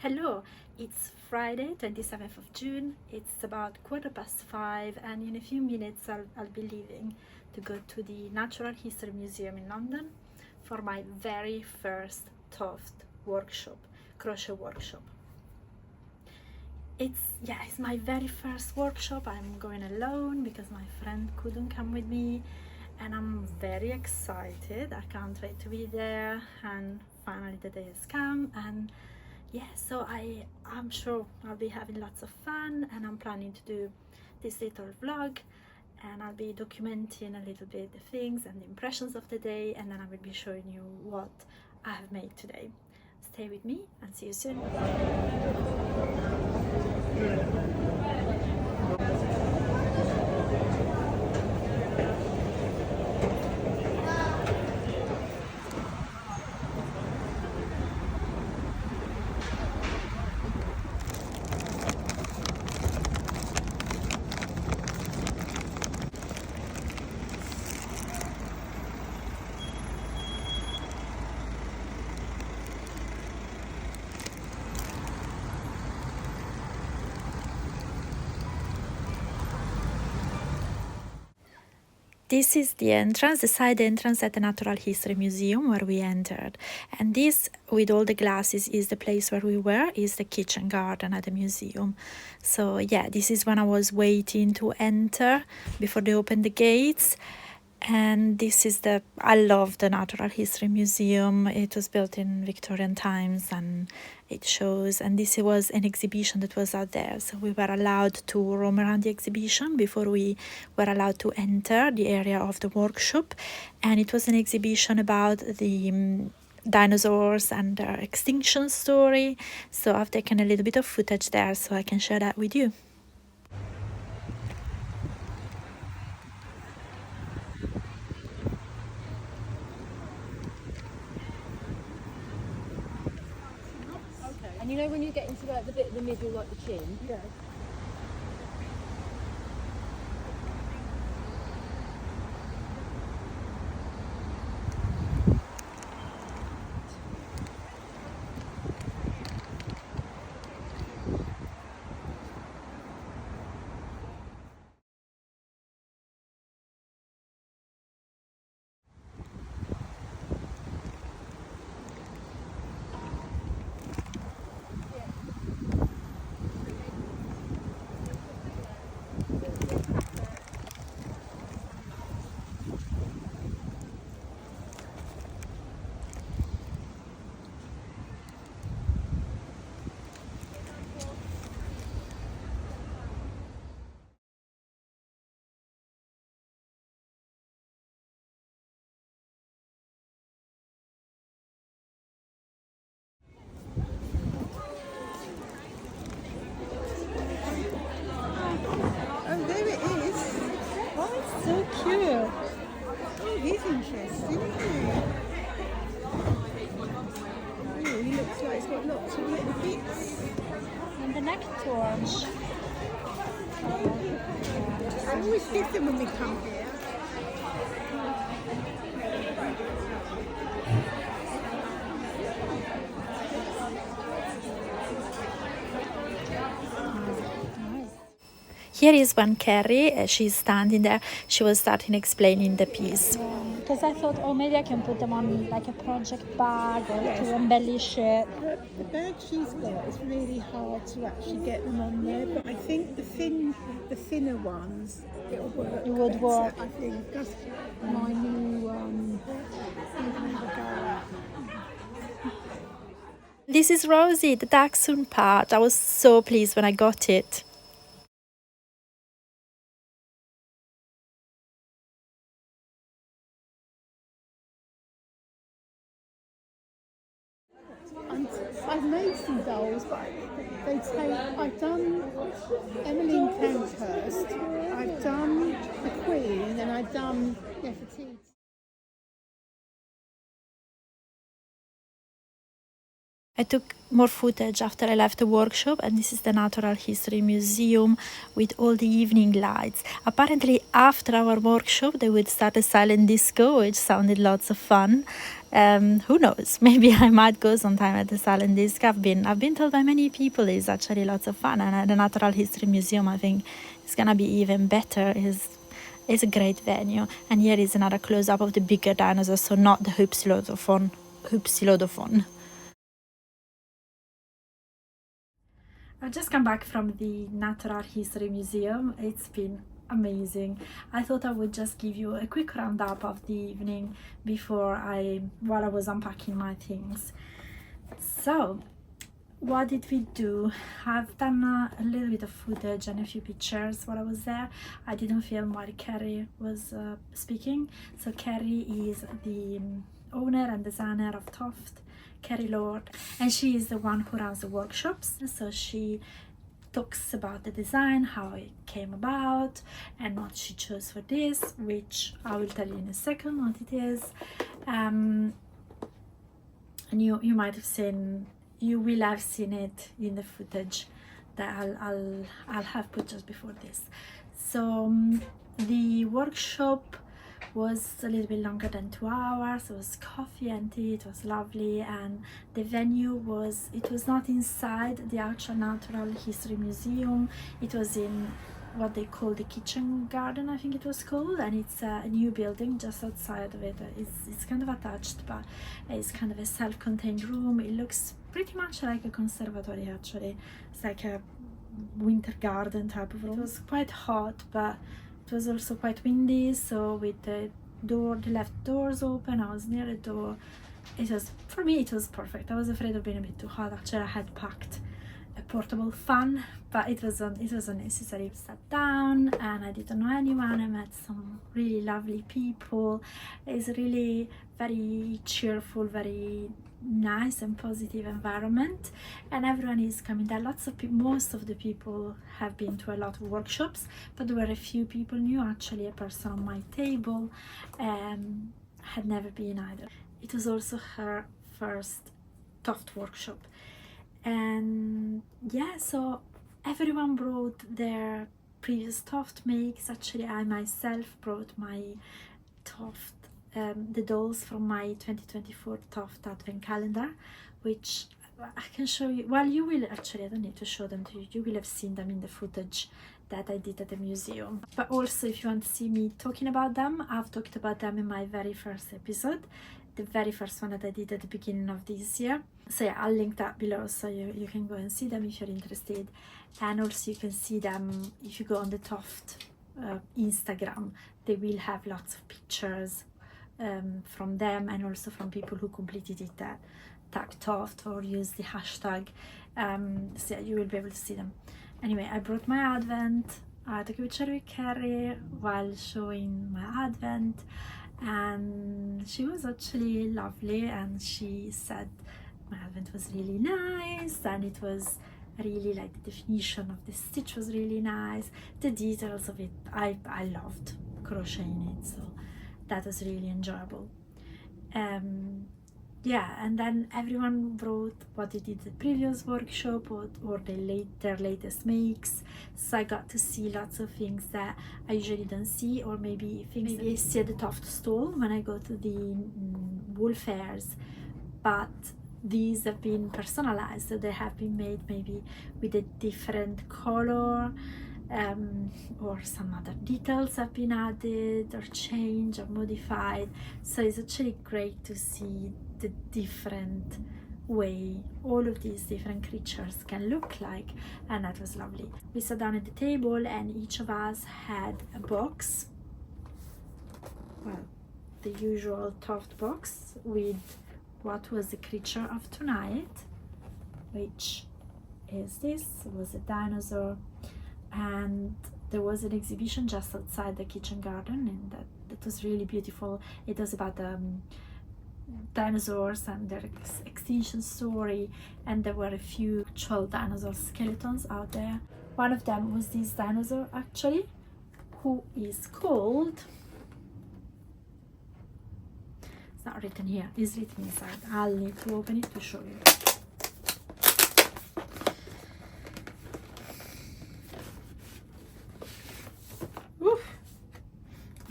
Hello, it's Friday, 27th of June. It's about 5:15, and in a few minutes I'll be leaving to go to the Natural History Museum in London for my very first TOFT workshop, crochet workshop. It's my very first workshop. I'm going alone because my friend couldn't come with me, and I'm very excited. I can't wait to be there, and finally the day has come. And yeah, so I'm sure I'll be having lots of fun, and I'm planning to do this little vlog, and I'll be documenting a little bit the things and the impressions of the day, and then I will be showing you what I have made today. Stay with me and see you soon. This is the entrance, the side entrance at the Natural History Museum where we entered. And this, with all the glasses, is the place where we were, is the kitchen garden at the museum. So yeah, this is when I was waiting to enter before they opened the gates. And this is I love the Natural History Museum. It was built in Victorian times, and it shows, and this was an exhibition that was out there. So we were allowed to roam around the exhibition before we were allowed to enter the area of the workshop. And it was an exhibition about the dinosaurs and their extinction story. So I've taken a little bit of footage there so I can share that with you. And you know when you get into like the bit in the middle, like the chin? Yeah. Oh, there it is. Oh, it's so cute. Oh, he's interesting, isn't he? Oh, he looks like he's got lots of little bits. And the neck to orange. I always get them when we come here. Here is one Carrie, she's standing there. She was starting explaining the piece. Because I thought, oh, maybe I can put them on like a project bag or to embellish it. The bag she's got is really hard to actually get them on there, but I think the thinner ones, it'll work. It would better, work. I think that's my new This is Rosie, the dachshund part. I was so pleased when I got it. I've made some dolls, but I've done Emmeline Pankhurst, I've done the Queen, and I've done Nefertiti. I took more footage after I left the workshop, and this is the Natural History Museum with all the evening lights. Apparently after our workshop they would start a silent disco, which sounded lots of fun. Who knows, maybe I might go sometime at the silent disco. I've been told by many people it's actually lots of fun, and at the Natural History Museum I think it's gonna be even better. It's a great venue. And here is another close-up of the bigger dinosaurs, so not the Hypsilodophon. I've just come back from the Natural History Museum. It's been amazing. I thought I would just give you a quick roundup of the evening while I was unpacking my things. So, what did we do? I've done a little bit of footage and a few pictures while I was there. I didn't film while Carrie was speaking. So Carrie is the owner and designer of TOFT, Carrie Lord, and she is the one who runs the workshops. So she talks about the design, how it came about, and what she chose for this, which I will tell you in a second what it is. And you will have seen it in the footage that I'll have put just before this. So the workshop was a little bit longer than 2 hours. It was coffee and tea. It was lovely, and the venue was not inside the actual Natural History Museum. It was in what they call the kitchen garden, I think it was called, and it's a new building just outside of it. It's kind of attached, but it's kind of a self-contained room. It looks pretty much like a conservatory actually. It's like a winter garden type of room. It was quite hot, but it was also quite windy, so with the left doors open, I was near the door. For me it was perfect. I was afraid of being a bit too hot. Actually, I had packed a portable fan, but it was unnecessary. I sat down and I didn't know anyone. I met some really lovely people. It's really very cheerful, very nice and positive environment, and everyone is coming there. Most of the people have been to a lot of workshops, but there were a few people new. Actually, a person on my table had never been either. It was also her first TOFT workshop, and yeah, so everyone brought their previous TOFT makes. Actually, I myself brought my TOFT the dolls from my 2024 TOFT advent calendar, which I can show you. Well, you will actually, I don't need to show them to you. You will have seen them in the footage that I did at the museum. But also, if you want to see me talking about them, I've talked about them in my very first episode, the very first one that I did at the beginning of this year. So yeah, I'll link that below so you can go and see them if you're interested. And also you can see them if you go on the TOFT Instagram. They will have lots of pictures from them, and also from people who completed it that tag TOFT or use the hashtag. So yeah, you will be able to see them. Anyway, I brought my advent. I took a picture with Carrie while showing my advent, and she was actually lovely, and she said my advent was really nice, and it was really like the definition of the stitch was really nice. The details of it, I loved crocheting it, so that was really enjoyable. Yeah, and then everyone brought what they did the previous workshop or their latest makes, so I got to see lots of things that I usually don't see, or maybe things I see at the TOFT stall when I go to the wool fairs, but these have been personalized, so they have been made maybe with a different color, or some other details have been added or changed or modified. So it's actually great to see the different way all of these different creatures can look like, and that was lovely. We sat down at the table, and each of us had a box, well, the usual TOFT box with what was the creature of tonight, which is this. It was a dinosaur, and there was an exhibition just outside the kitchen garden, and that was really beautiful. It was about dinosaurs and their extinction story, and there were a few actual dinosaur skeletons out there. One of them was this dinosaur actually, who is called, it's not written here, it's written inside. I'll need to open it to show you.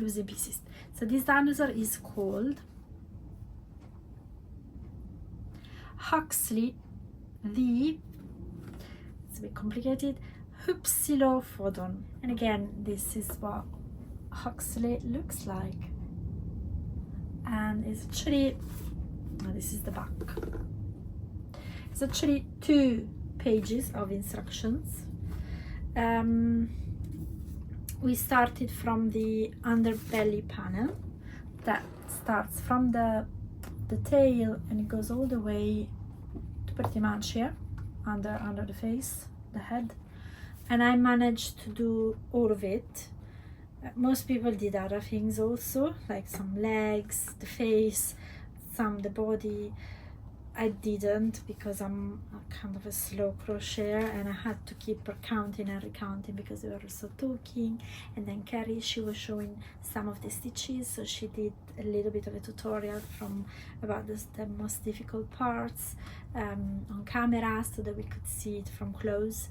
losing pieces. So this dinosaur is called Huxley the, it's a bit complicated, Hypsilophodon. And again, this is what Huxley looks like. And it's actually, oh, this is the back. It's actually 2 pages of instructions. We started from the underbelly panel that starts from the tail and it goes all the way to pretty much here under the face, the head, and I managed to do all of it. Most people did other things also, like some legs, the face, some the body. I didn't because I'm kind of a slow crocheter and I had to keep counting and recounting because we were also talking. And then Carrie, she was showing some of the stitches, so she did a little bit of a tutorial from about the most difficult parts on camera so that we could see it from close.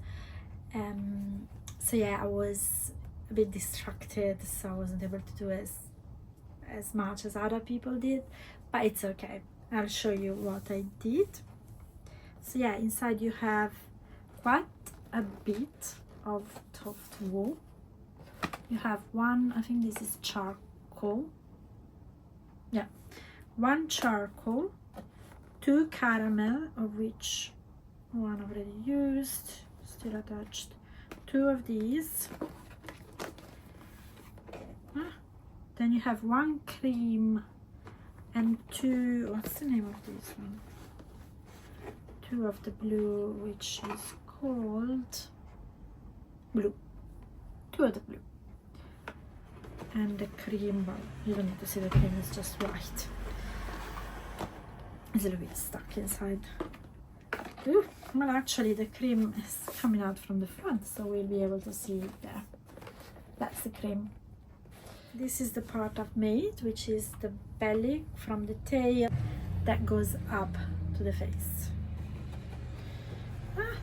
So yeah, I was a bit distracted, so I wasn't able to do as much as other people did, but it's okay. I'll show you what I did. So yeah, inside you have quite a bit of TOFT wool. You have one, I think this is charcoal. Yeah, 1 charcoal, 2 caramel, of which one already used, still attached, 2 of these. Then you have 1 cream and 2, what's the name of this one? 2 of the blue, which is called blue. 2 of the blue. And the cream, well, you don't need to see the cream, it's just white. It's a little bit stuck inside. Ooh, well, actually the cream is coming out from the front, so we'll be able to see it there. That's the cream. This is the part I've made, which is the belly from the tail that goes up to the face. Okay.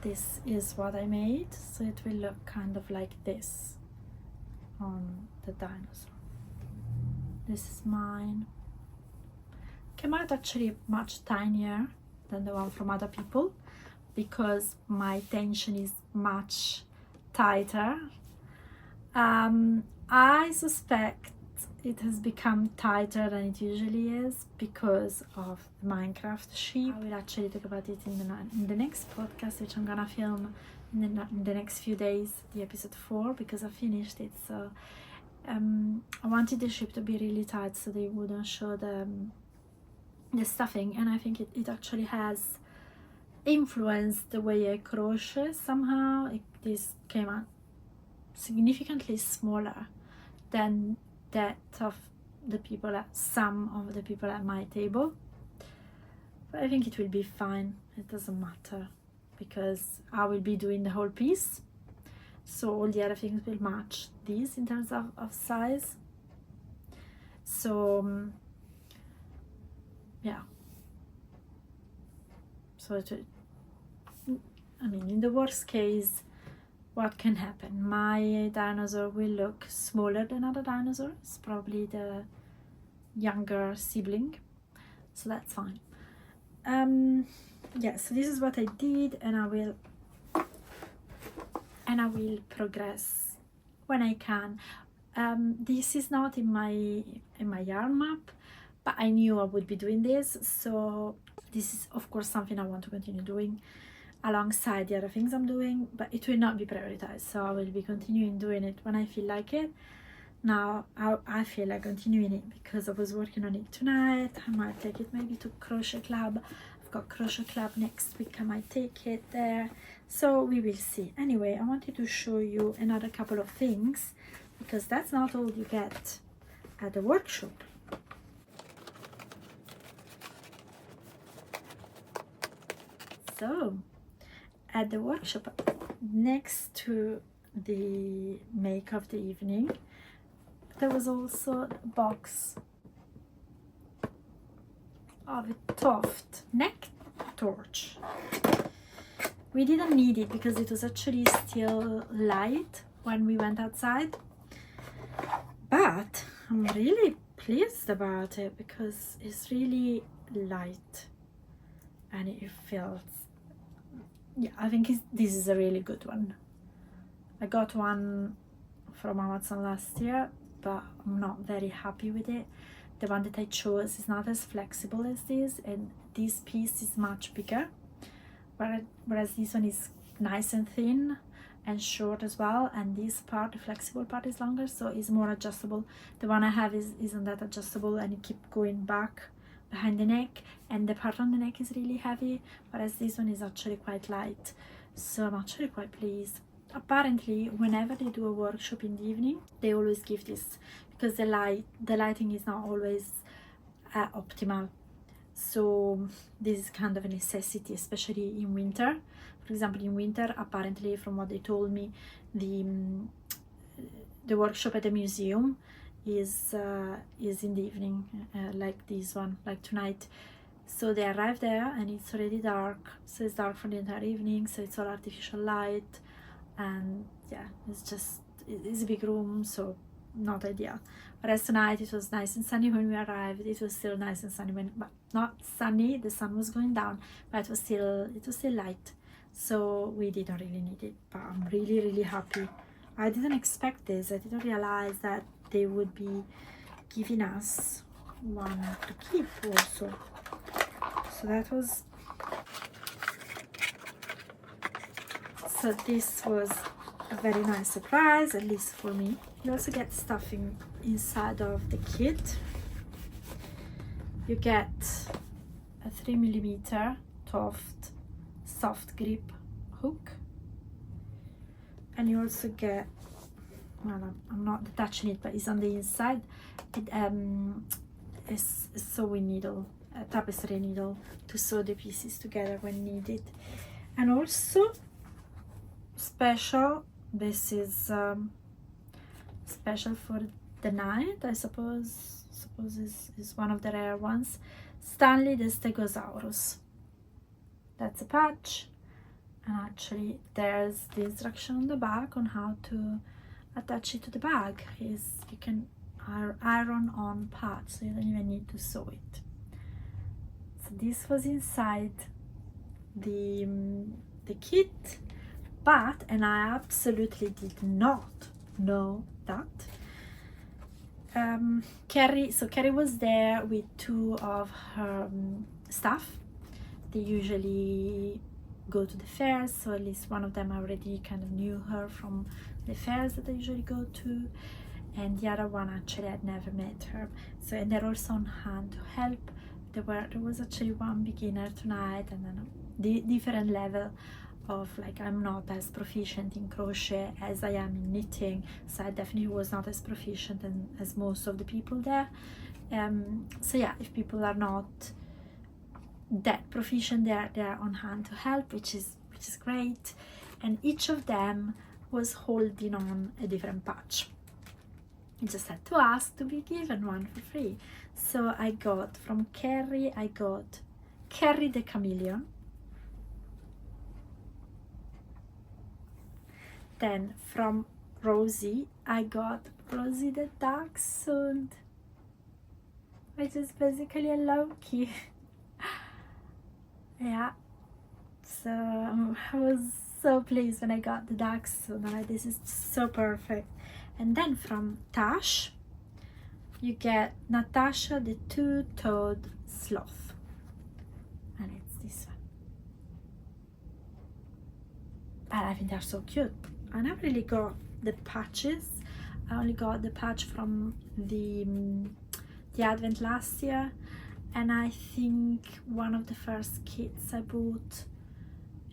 This is what I made, so it will look kind of like this on the dinosaur. This is mine. Came out actually much tinier than the one from other people because my tension is much tighter. I suspect it has become tighter than it usually is because of the Minecraft sheep. I will actually talk about it in the next podcast, which I'm gonna film in the next few days, the episode 4, because I finished it. So I wanted the sheep to be really tight so they wouldn't show the stuffing, and I think it actually has influenced the way I crochet somehow. This came out significantly smaller than that of some of the people at my table, but I think it will be fine. It doesn't matter because I will be doing the whole piece, so all the other things will match these in terms of size. So yeah, so I mean, in the worst case, what can happen? My dinosaur will look smaller than other dinosaurs, probably the younger sibling, so that's fine. Yeah, so this is what I did, and I will progress when I can. This is not in my yarn map, but I knew I would be doing this, so this is of course something I want to continue doing alongside the other things I'm doing, but it will not be prioritized, so I will be continuing doing it when I feel like it. Now I feel like continuing it because I was working on it tonight. I might take it maybe to Crochet Club. I've got Crochet Club next week, I might take it there, so we will see. Anyway, I wanted to show you another couple of things because that's not all you get at the workshop. So at the workshop, next to the make of the evening, there was also a box of a TOFT neck torch. We didn't need it because it was actually still light, when we went outside, but I'm really pleased about it because it's really light and it feels, yeah, I think this is a really good one. I got one from Amazon last year, but I'm not very happy with it. The one that I chose is not as flexible as this, and this piece is much bigger, whereas this one is nice and thin and short as well, and this part, the flexible part, is longer, so it's more adjustable. The one I have isn't that adjustable, and you keep going back behind the neck, and the part on the neck is really heavy, whereas this one is actually quite light, so I'm actually quite pleased. Apparently, whenever they do a workshop in the evening, they always give this because the lighting is not always optimal. So this is kind of a necessity, especially in winter. For example, in winter, apparently, from what they told me, the workshop at the museum is in the evening, like this one, like tonight. So they arrive there and it's already dark, so it's dark for the entire evening, so it's all artificial light. And yeah, it's a big room, so not ideal. Whereas tonight it was nice and sunny when we arrived. It was still nice and sunny but not sunny, the sun was going down, but it was still light, so we didn't really need it. But I'm really happy. I didn't expect this. I didn't realize that they would be giving us one to keep also, so that was. So this was a very nice surprise, at least for me. You also get stuffing inside of the kit. You get a 3mm TOFT soft grip hook, and you also get, well, I'm not detaching it, but it's on the inside. It is a sewing needle, a tapestry needle, to sew the pieces together when needed. And also special, this is special for the night, I suppose is one of the rare ones. Stanley the Stegosaurus. That's a patch, and actually there's the instruction on the back on how to attach it to the bag. You can iron on patch, so you don't even need to sew it. So this was inside the kit. But, and I absolutely did not know that, Carrie was there with two of her staff. They usually go to the fairs, so at least one of them already kind of knew her from the fairs that I usually go to, and the other one actually I'd never met her. So, and they're also on hand to help. There was actually one beginner tonight, and then a different level of, like, I'm not as proficient in crochet as I am in knitting, so I definitely was not as proficient as most of the people there. So yeah, if people are not that proficient, they're on hand to help, which is great. And each of them was holding on a different patch. You just had to ask to be given one for free. So I got from Carrie, I got Carrie the Chameleon. Then from Rosie, I got Rosie the Dachshund, which is basically a Loki. Yeah, so I was so pleased when I got the Dachshund. Like, this is so perfect. And then from Tash, you get Natasha the Two-Toed Sloth, and it's this one. And I think they're so cute. I never really got the patches. I only got the patch from the advent last year, and I think one of the first kits I bought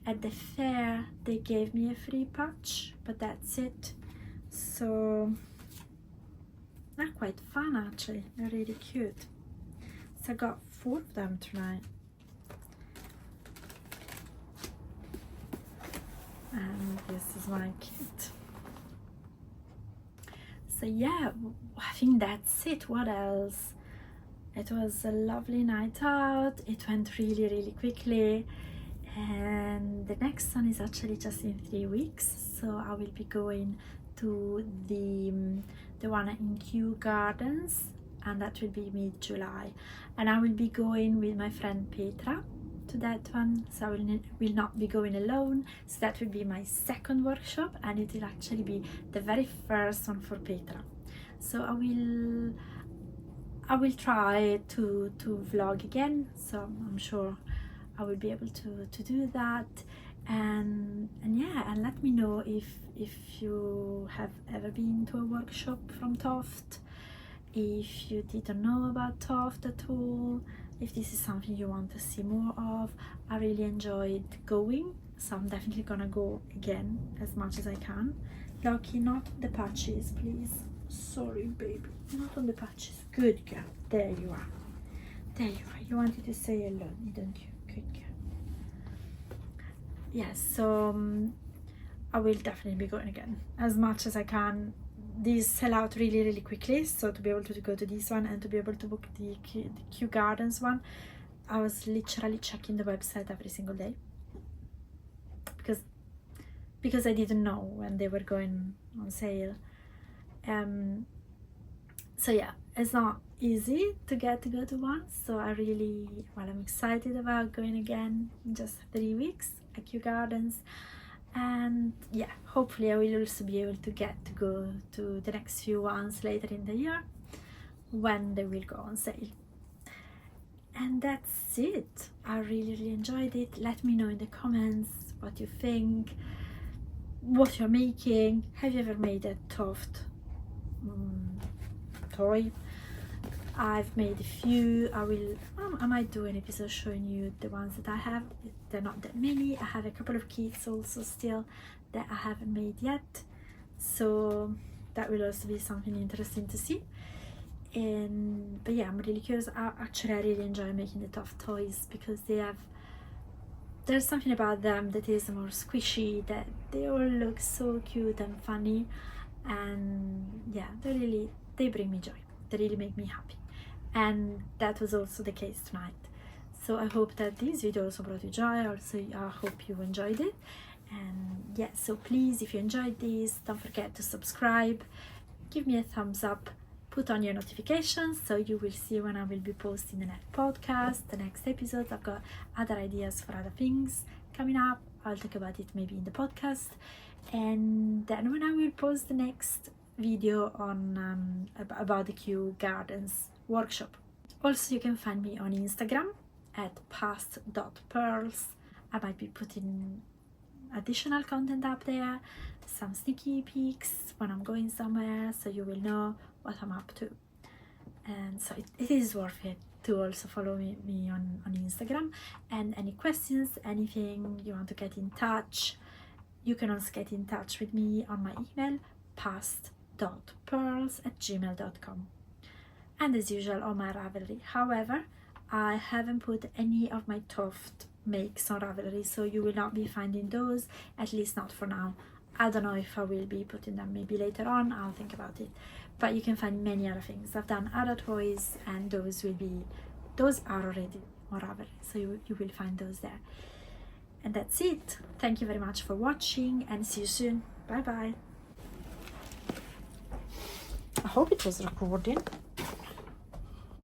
at the fair, they gave me a free patch, but that's it. So they're quite fun, actually. They're really cute. So I got 4 of them tonight. And this is my kit. So yeah, I think that's it. What else? It was a lovely night out. It went really quickly, and the next one is actually just in 3 weeks, so I will be going to the one in Kew Gardens, and that will be mid-July. And I will be going with my friend Petra to that one, so I will not be going alone. So that will be my second workshop, and it will actually be the very first one for Petra. So I will try to vlog again, so I'm sure I will be able to do that. And yeah, and let me know if you have ever been to a workshop from TOFT, if you didn't know about TOFT at all, if this is something you want to see more of. I really enjoyed going, so I'm definitely gonna go again as much as I can. Loki, not the patches, please. Sorry, baby, not on the patches. Good girl. There you are. There you are. You wanted to say hello, didn't you? Good girl. Yes, so I will definitely be going again as much as I can. These sell out really quickly, so to be able to go to this one and to be able to book the Kew Gardens one, I was literally checking the website every single day because I didn't know when they were going on sale. So yeah, it's not easy to go to one, so I'm excited about going again in just 3 weeks at Kew Gardens. And yeah, hopefully I will also be able to get to go to the next few ones later in the year when they will go on sale. And that's it. I really enjoyed it. Let me know in the comments what you think, what you're making. Have you ever made a TOFT toy? I've made a few. I might do an episode showing you the ones that I have. They're not that many. I have a couple of kits also still that I haven't made yet, so that will also be something interesting to see. But yeah, I'm really curious. I really enjoy making the TOFT toys because there's something about them that is more squishy, that they all look so cute and funny, and yeah, they bring me joy. They really make me happy, and that was also the case tonight. So I hope that this video also brought you joy. Also, I hope you enjoyed it. And yeah, so please, if you enjoyed this, don't forget to subscribe, give me a thumbs up, put on your notifications so you will see when I will be posting the next podcast, the next episode. I've got other ideas for other things coming up. I'll talk about it maybe in the podcast, and then when I will post the next video on about the Kew Gardens workshop. Also, you can find me on Instagram at past.pearls. I might be putting additional content up there, some sneaky peeks when I'm going somewhere, so you will know what I'm up to. And so it is worth it to also follow me on Instagram. And any questions, anything you want to get in touch, you can also get in touch with me on my email, past.pearls@gmail.com, and as usual on my Ravelry. However, I haven't put any of my TOFT makes on Ravelry, so you will not be finding those, at least not for now. I don't know if I will be putting them maybe later on. I'll think about it. But you can find many other things. I've done other toys, and those are already on Ravelry, so you will find those there. And that's it. Thank you very much for watching, and see you soon. Bye bye. I hope it was recording.